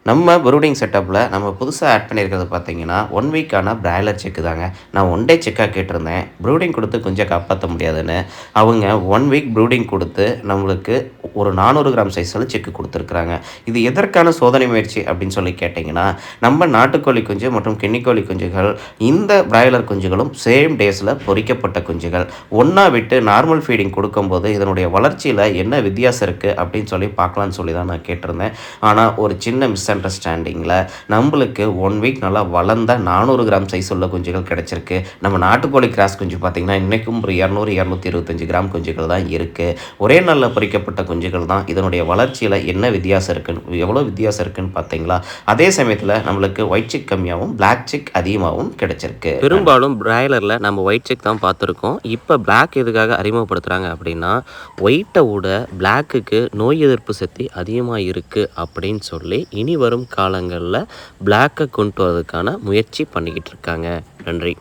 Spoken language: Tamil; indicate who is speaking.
Speaker 1: நம்ம ப்ரூடிங் செட்டப்பில் நம்ம புதுசாக ஆட் பண்ணியிருக்கிறது பார்த்தீங்கன்னா 1 வீக்கான பிராய்லர் செக்கு தாங்க. நான் 1 டே செக்காக கேட்டிருந்தேன். ப்ரூடிங் கொடுத்து குஞ்சை காப்பாற்ற முடியாதுன்னு அவங்க 1 வீக் ப்ரூடிங் கொடுத்து நம்மளுக்கு ஒரு 400 கிராம் சைஸில் செக்கு கொடுத்துருக்குறாங்க. இது எதற்கான சோதனை முயற்சி அப்படின்னு சொல்லி கேட்டிங்கன்னா, நம்ம நாட்டுக்கோழி குஞ்சு மற்றும் கின்னிக்கோழி குஞ்சுகள் இந்த பிராய்லர் குஞ்சுகளும் சேம் டேஸில் பொரிக்கப்பட்ட குஞ்சுகள் ஒன்றா விட்டு நார்மல் ஃபீடிங் கொடுக்கும்போது இதனுடைய வளர்ச்சியில் என்ன வித்தியாசம் இருக்குது அப்படின்னு சொல்லி பார்க்கலான்னு சொல்லி தான் நான் கேட்டிருந்தேன். ஆனால் ஒரு சின்ன மிஸ் அண்டர்ஸ்டாண்டிங்கில் நம்மளுக்கு 1 வீக் நல்லா வளர்ந்த 400 கிராம் சைஸ் உள்ள குஞ்சுகள் கிடச்சிருக்கு. நம்ம நாட்டுக்கோழி கிராஸ் குஞ்சு பார்த்திங்கன்னா இன்றைக்கும் ஒரு 200 225 கிராம் குஞ்சுகள் தான் இருக்குது. ஒரே நாளில் பொரிக்கப்பட்ட குஞ்சுகள் தான். இதனுடைய வளர்ச்சியில் என்ன வித்தியாசம் இருக்குன்னு எவ்வளோ வித்தியாசம் இருக்குன்னு பார்த்தீங்களா? அதே சமயத்தில் நம்மளுக்கு ஒயிட் சிக் கம்மியாகவும் பிளாக் சிக் அதிகமாகவும் கிடைச்சிருக்கு. பெரும்பாலும் பிராய்லரில் நம்ம ஒயிட் சிக் தான் பார்த்துருக்கோம். இப்போ பிளாக் எதுக்காக அறிமுகப்படுத்துகிறாங்க அப்படின்னா, ஒயிட்டை விட பிளாக்குக்கு நோய் எதிர்ப்பு சக்தி அதிகமாக இருக்குது அப்படின்னு சொல்லி இனி வரும் காலங்களில் பிளாக்கை கொண்டு வரதுக்கான முயற்சி பண்ணிக்கிட்டு இருக்காங்க. நன்றி.